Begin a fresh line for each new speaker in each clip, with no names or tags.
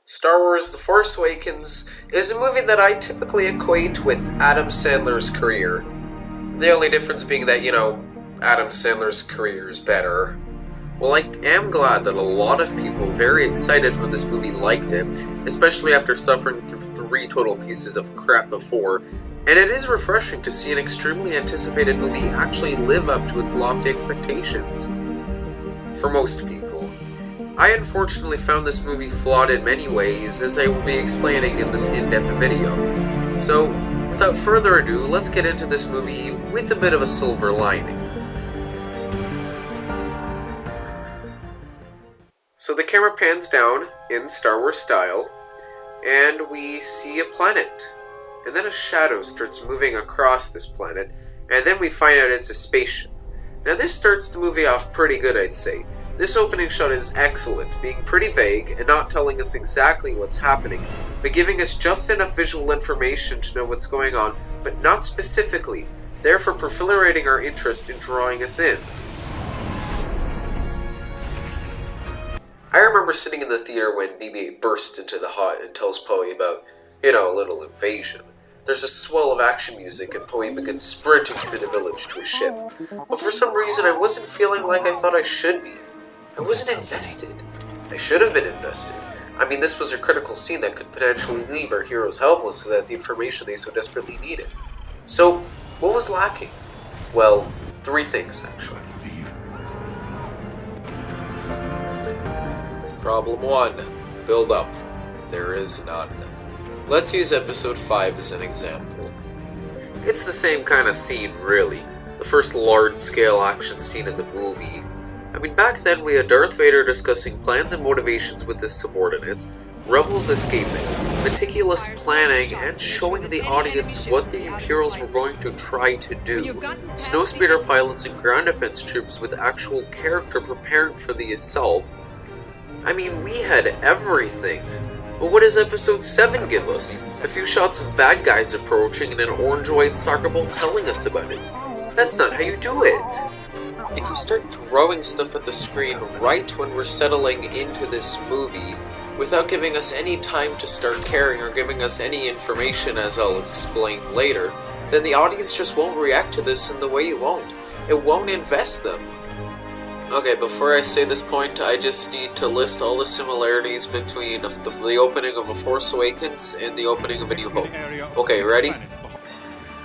Star Wars The Force Awakens is a movie that I typically equate with Adam Sandler's career. The only difference being that, Adam Sandler's career is better. Well, I am glad that a lot of people very excited for this movie liked it, especially after suffering through 3 total pieces of crap before, and it is refreshing to see an extremely anticipated movie actually live up to its lofty expectations. For most people. I unfortunately found this movie flawed in many ways, as I will be explaining in this in-depth video. So, without further ado, let's get into this movie with a bit of a silver lining. So the camera pans down, in Star Wars style, and we see a planet. And then a shadow starts moving across this planet, and then we find out it's a spaceship. Now this starts the movie off pretty good, I'd say. This opening shot is excellent, being pretty vague and not telling us exactly what's happening, but giving us just enough visual information to know what's going on, but not specifically, therefore proliferating our interest in drawing us in. I remember sitting in the theater when BB-8 bursts into the hut and tells Poe about, a little invasion. There's a swell of action music and Poe begins sprinting through the village to his ship, but for some reason I wasn't feeling like I thought I should be. I wasn't invested. I should have been invested. I mean, this was a critical scene that could potentially leave our heroes helpless without the information they so desperately needed. So, what was lacking? Well, 3 things, actually. Problem 1. Build up. There is none. Let's use episode 5 as an example. It's the same kind of scene, really. The first large-scale action scene in the movie. I mean, back then we had Darth Vader discussing plans and motivations with his subordinates, rebels escaping, meticulous planning, and showing the audience what the Imperials were going to try to do, snowspeeder pilots and ground defense troops with actual character preparing for the assault. I mean, we had everything. But what does episode 7 give us? A few shots of bad guys approaching and an orange-white soccer ball telling us about it. That's not how you do it. If you start throwing stuff at the screen right when we're settling into this movie, without giving us any time to start caring or giving us any information, as I'll explain later, then the audience just won't react to this in the way you want. It won't invest them. Okay, before I say this point, I just need to list all the similarities between the opening of A Force Awakens and the opening of A New Hope. Okay, ready?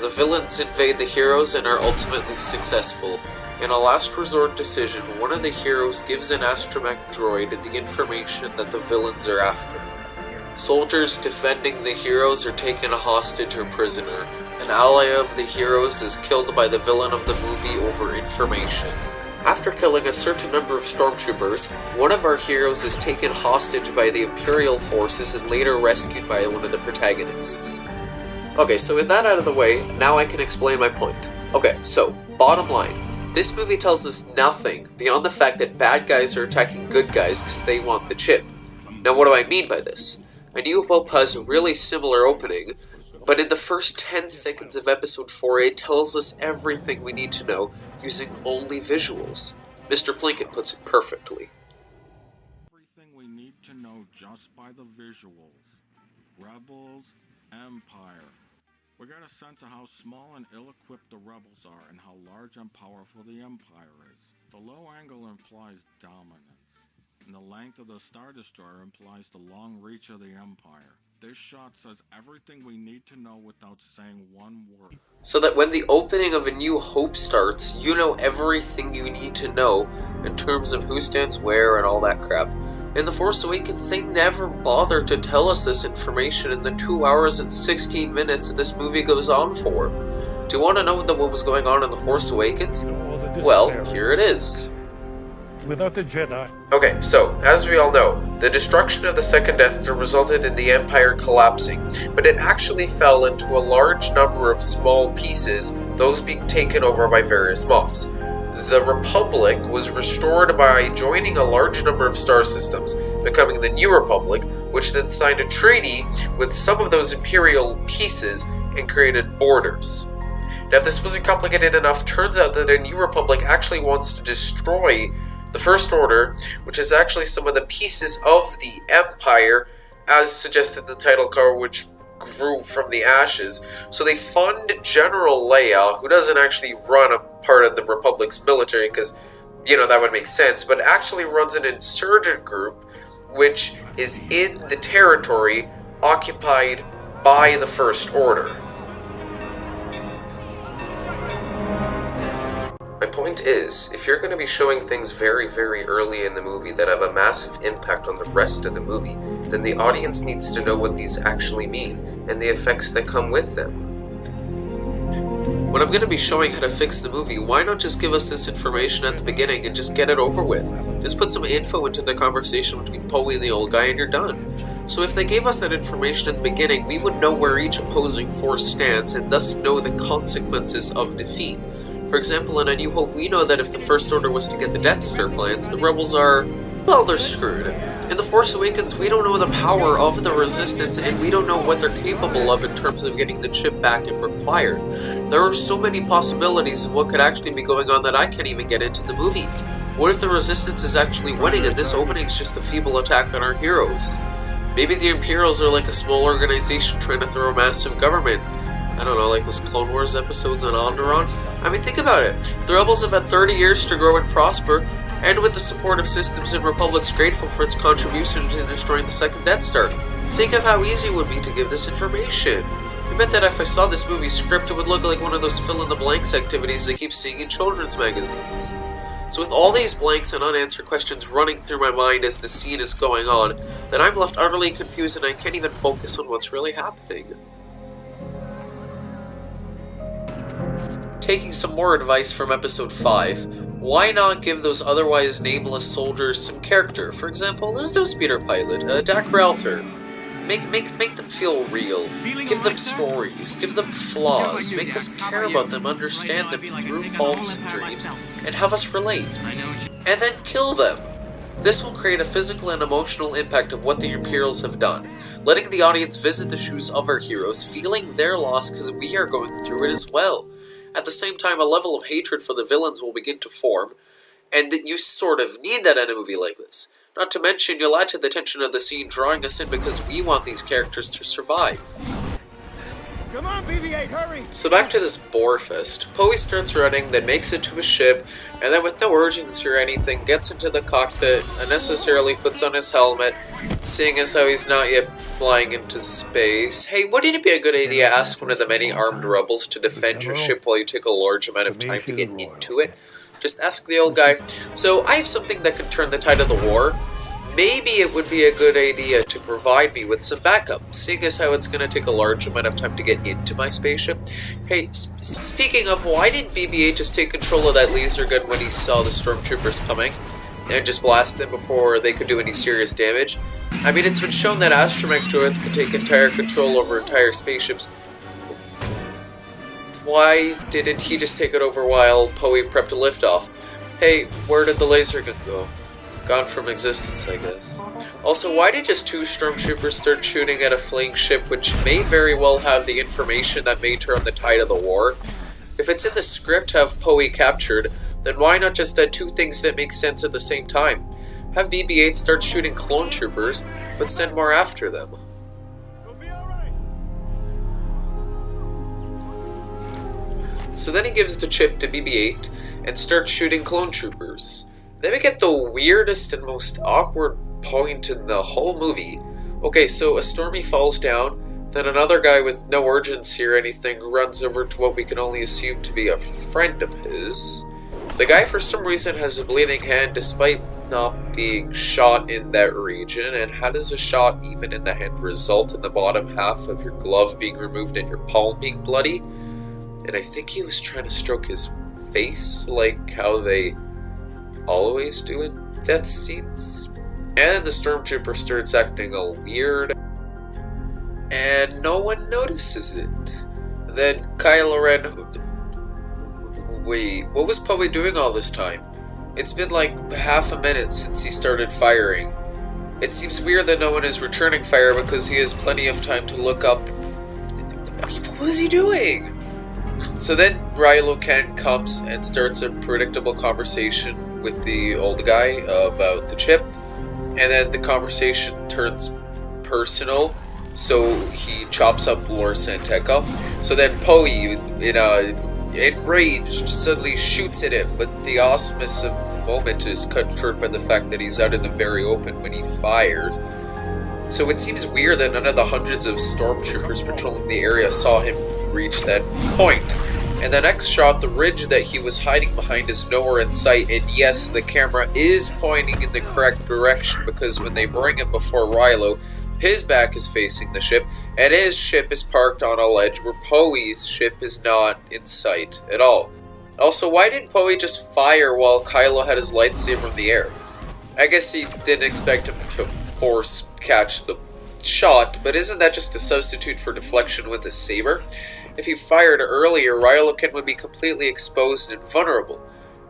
The villains invade the heroes and are ultimately successful. In a last resort decision, one of the heroes gives an astromech droid the information that the villains are after. Soldiers defending the heroes are taken hostage or prisoner. An ally of the heroes is killed by the villain of the movie over information. After killing a certain number of stormtroopers, one of our heroes is taken hostage by the Imperial forces and later rescued by one of the protagonists. Okay, so with that out of the way, now I can explain my point. Okay, so, bottom line. This movie tells us nothing beyond the fact that bad guys are attacking good guys because they want the chip. Now what do I mean by this? A New Hope has a really similar opening, but in the first 10 seconds of episode 4 it tells us everything we need to know using only visuals. Mr. Plinkett puts it perfectly.
Everything we need to know just by the visuals. Rebels, Empire. We got a sense of how small and ill-equipped the rebels are and how large and powerful the Empire is. The low angle implies dominance, and the length of the Star Destroyer implies the long reach of the Empire. This shot says everything we need to know without saying one word.
So that when the opening of A New Hope starts, you know everything you need to know in terms of who stands where and all that crap. In The Force Awakens, they never bother to tell us this information in the 2 hours and 16 minutes that this movie goes on for. Do you want to know what was going on in The Force Awakens? Well, here it is.
Without the Jedi.
Okay, so, as we all know, the destruction of the second Death Star resulted in the Empire collapsing, but it actually fell into a large number of small pieces, those being taken over by various Moffs. The Republic was restored by joining a large number of star systems, becoming the New Republic, which then signed a treaty with some of those Imperial pieces and created borders. Now, if this wasn't complicated enough, turns out that the New Republic actually wants to destroy the First Order, which is actually some of the pieces of the Empire as suggested in the title card, which grew from the ashes. So they fund General Leia, who doesn't actually run a part of the Republic's military, because, you know, that would make sense, but actually runs an insurgent group, which is in the territory occupied by the First Order. My point is, if you're going to be showing things very, very early in the movie that have a massive impact on the rest of the movie, then the audience needs to know what these actually mean, and the effects that come with them. When I'm going to be showing how to fix the movie, why not just give us this information at the beginning and just get it over with? Just put some info into the conversation between Poe and the old guy and you're done. So if they gave us that information at the beginning, we would know where each opposing force stands and thus know the consequences of defeat. For example, in A New Hope, we know that if the First Order was to get the Death Star plans, the Rebels are, well, they're screwed. In The Force Awakens, we don't know the power of the Resistance, and we don't know what they're capable of in terms of getting the chip back if required. There are so many possibilities of what could actually be going on that I can't even get into the movie. What if the Resistance is actually winning and this opening is just a feeble attack on our heroes? Maybe the Imperials are like a small organization trying to throw a massive government. I don't know, like those Clone Wars episodes on Onderon? I mean, think about it. The Rebels have had 30 years to grow and prosper, and with the support of systems and Republic's grateful for its contribution to destroying the second Death Star. Think of how easy it would be to give this information. I bet that if I saw this movie script, it would look like one of those fill-in-the-blanks activities I keep seeing in children's magazines. So with all these blanks and unanswered questions running through my mind as the scene is going on, then I'm left utterly confused and I can't even focus on what's really happening. Taking some more advice from episode 5, why not give those otherwise nameless soldiers some character? For example, the snowspeeder pilot, Dak Ralter. Make them feel real. Give them stories. Give them flaws. Make us care about them, understand them through faults and dreams, and have us relate. And then kill them. This will create a physical and emotional impact of what the Imperials have done, letting the audience visit the shoes of our heroes, feeling their loss because we are going through it as well. At the same time, a level of hatred for the villains will begin to form, and that you sort of need that in a movie like this. Not to mention, you'll add to the tension of the scene, drawing us in because we want these characters to survive.
Come on, BB-8, hurry!
So back to this bore fest. Poe starts running, then makes it to his ship, and then with no urgency or anything, gets into the cockpit, unnecessarily puts on his helmet, seeing as how he's not yet flying into space. Hey, wouldn't it be a good idea to ask one of the many armed rebels to defend your ship while you take a large amount of time to get into it? Just ask the old guy. So, I have something that can turn the tide of the war. Maybe it would be a good idea to provide me with some backup, seeing as how it's going to take a large amount of time to get into my spaceship. Hey, speaking of, why didn't BB-8 just take control of that laser gun when he saw the stormtroopers coming, and just blast them before they could do any serious damage? I mean, it's been shown that astromech droids can take entire control over entire spaceships. Why didn't he just take it over while Poe prepped a liftoff? Hey, where did the laser gun go? Gone from existence, I guess. Also, why did just 2 stormtroopers start shooting at a fleeing ship which may very well have the information that may turn the tide of the war? If it's in the script to have Poe captured, then why not just add 2 things that make sense at the same time? Have BB-8 start shooting clone troopers, but send more after them. So then he gives the chip to BB-8 and starts shooting clone troopers. Then we get the weirdest and most awkward point in the whole movie. Okay, so a Stormy falls down, then another guy with no urgency or anything runs over to what we can only assume to be a friend of his. The guy for some reason has a bleeding hand despite not being shot in that region, and how does a shot even in the hand result in the bottom half of your glove being removed and your palm being bloody? And I think he was trying to stroke his face like how they always do in death scenes. And the stormtrooper starts acting all weird, and no one notices it. Then Kylo Ren... Wait, what was Poe doing all this time? It's been like half a minute since he started firing. It seems weird that no one is returning fire because he has plenty of time to look up. I mean, what was he doing? So then Rilo Ken comes and starts a predictable conversation with the old guy about the chip, and then the conversation turns personal, so he chops up Lord Santeca. So then Poe, enraged, suddenly shoots at him, but the awesomeness of the moment is cut short by the fact that he's out in the very open when he fires. So it seems weird that none of the hundreds of stormtroopers patrolling the area saw him reach that point. And the next shot, the ridge that he was hiding behind is nowhere in sight, and yes, the camera is pointing in the correct direction, because when they bring him before Rilo, his back is facing the ship, and his ship is parked on a ledge where Poe's ship is not in sight at all. Also, why didn't Poe just fire while Kylo had his lightsaber in the air? I guess he didn't expect him to force catch the shot, but isn't that just a substitute for deflection with a saber? If he fired earlier, Rilo would be completely exposed and vulnerable.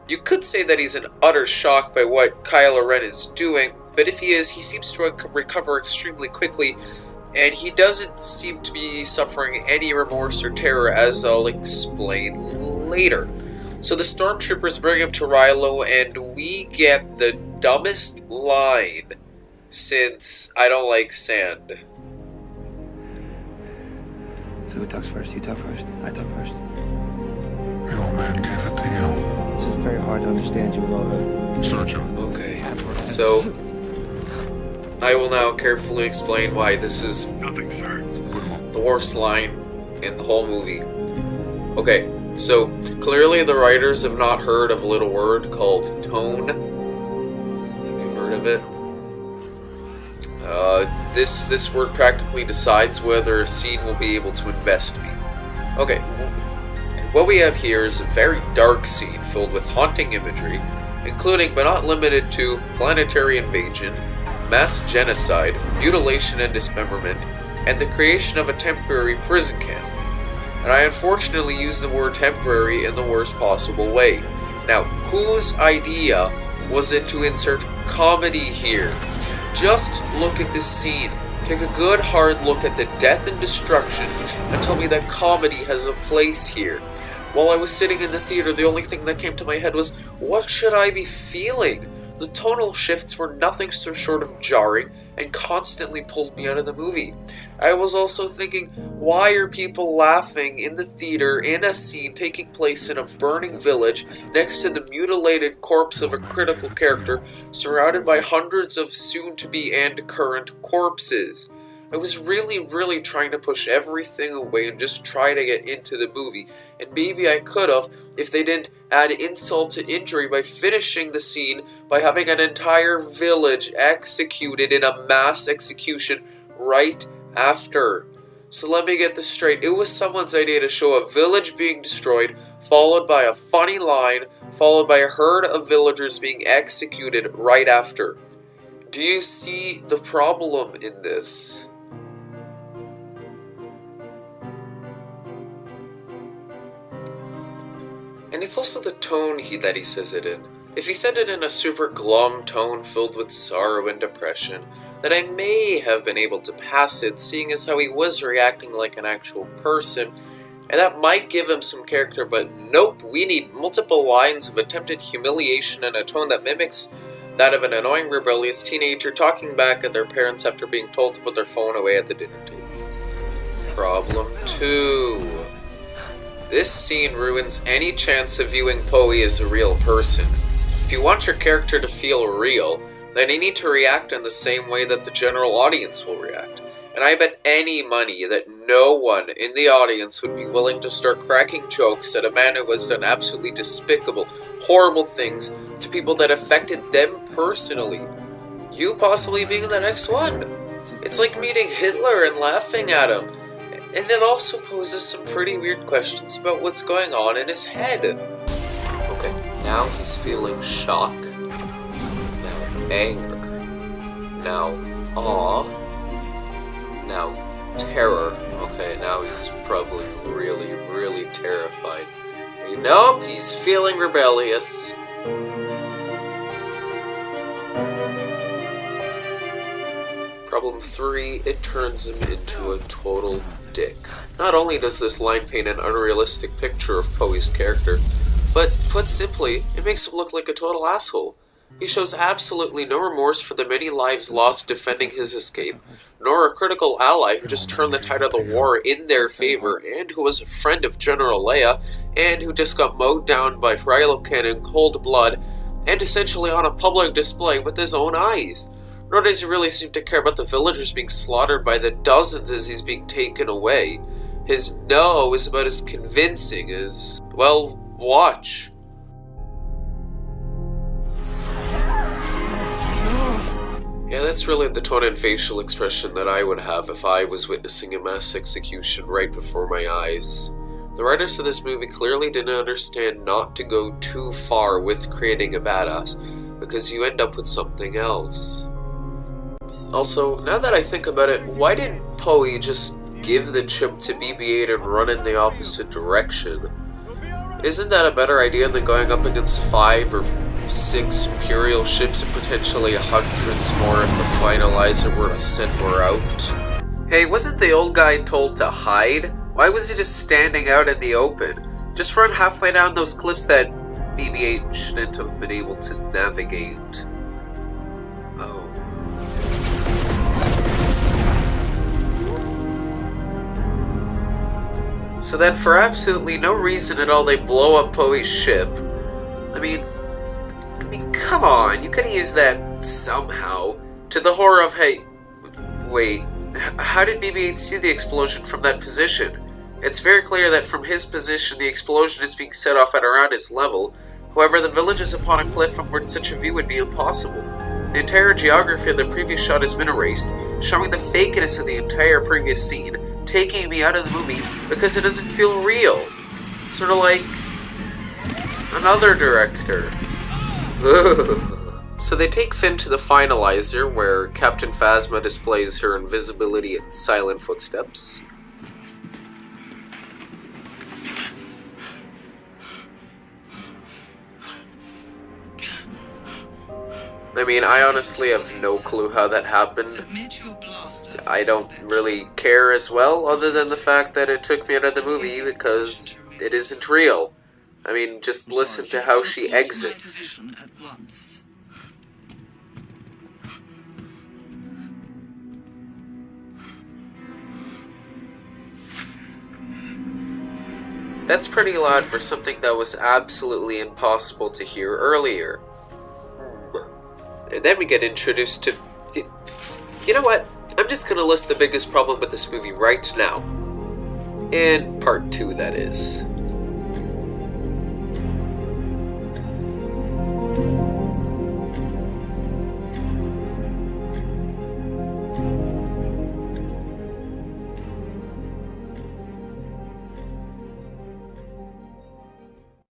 You could say that he's in utter shock by what Kylo Ren is doing, but if he is, he seems to recover extremely quickly, and he doesn't seem to be suffering any remorse or terror, as I'll explain later. So the stormtroopers bring him to Rilo, and we get the dumbest line since I don't like sand.
So who talks first? You talk first? I talk first?
The old man gave it to you.
It's just very hard to understand you with all the...
Search him.
Okay, so I will now carefully explain why this is
Nothing, sir.
the worst line in the whole movie. Okay, so clearly the writers have not heard of a little word called tone. Have you heard of it? This word practically decides whether a scene will be able to invest me. Okay, what we have here is a very dark scene filled with haunting imagery, including but not limited to planetary invasion, mass genocide, mutilation and dismemberment, and the creation of a temporary prison camp. And I unfortunately use the word temporary in the worst possible way. Now, whose idea was it to insert comedy here? Just look at this scene. Take a good hard look at the death and destruction and tell me that comedy has a place here. While I was sitting in the theater, the only thing that came to my head was, what should I be feeling? The tonal shifts were nothing so short of jarring and constantly pulled me out of the movie. I was also thinking, why are people laughing in the theater in a scene taking place in a burning village next to the mutilated corpse of a critical character surrounded by hundreds of soon-to-be and current corpses? I was really trying to push everything away and just try to get into the movie, and maybe I could have if they didn't add insult to injury by finishing the scene by having an entire village executed in a mass execution right after. So let me get this straight. It was someone's idea to show a village being destroyed, followed by a funny line, followed by a herd of villagers being executed right after. Do you see the problem in this? And it's also the tone that he says it in. If he said it in a super glum tone filled with sorrow and depression, then I may have been able to pass it, seeing as how he was reacting like an actual person, and that might give him some character, but nope, we need multiple lines of attempted humiliation and a tone that mimics that of an annoying, rebellious teenager talking back at their parents after being told to put their phone away at the dinner table. Problem 2. This scene ruins any chance of viewing Poe as a real person. If you want your character to feel real, then you need to react in the same way that the general audience will react. And I bet any money that no one in the audience would be willing to start cracking jokes at a man who has done absolutely despicable, horrible things to people that affected them personally. You possibly being the next one. It's like meeting Hitler and laughing at him. And it also poses some pretty weird questions about what's going on in his head. Okay, now he's feeling shock. Now anger. Now awe. Now terror. Okay, now he's probably really terrified. Nope, he's feeling rebellious. Problem 3, it turns him into a total dick. Not only does this line paint an unrealistic picture of Poe's character, but put simply, it makes him look like a total asshole. He shows absolutely no remorse for the many lives lost defending his escape, nor a critical ally who just turned the tide of the war in their favor, and who was a friend of General Leia, and who just got mowed down by Phrylocan in cold blood, and essentially on a public display with his own eyes. Nor does he really seem to care about the villagers being slaughtered by the dozens as he's being taken away. His no is about as convincing as, well, watch. Yeah, that's really the tone and facial expression that I would have if I was witnessing a mass execution right before my eyes. The writers of this movie clearly didn't understand not to go too far with creating a badass, because you end up with something else. Also, now that I think about it, why didn't Poe just give the chip to BB-8 and run in the opposite direction? Isn't that a better idea than going up against 5 or 6 Imperial ships and potentially hundreds more if the finalizer were to send more out? Hey, wasn't the old guy told to hide? Why was he just standing out in the open? Just run halfway down those cliffs that BB-8 shouldn't have been able to navigate. Oh. So then for absolutely no reason at all they blow up Poe's ship. I mean, come on, you could have used that somehow. To the horror of, hey, wait, how did BB-8 see the explosion from that position? It's very clear that from his position the explosion is being set off at around his level. However, the village is upon a cliff from where such a view would be impossible. The entire geography of the previous shot has been erased, showing the fakeness of the entire previous scene, taking me out of the movie because it doesn't feel real. Sort of like another director. So they take Finn to the finalizer, where Captain Phasma displays her invisibility and silent footsteps. I mean, I honestly have no clue how that happened. I don't really care as well, other than the fact that it took me out of the movie because it isn't real. I mean, just listen to how she exits. That's pretty loud for something that was absolutely impossible to hear earlier. And then we get introduced to... You know what? I'm just gonna list the biggest problem with this movie right now. In part 2, that is.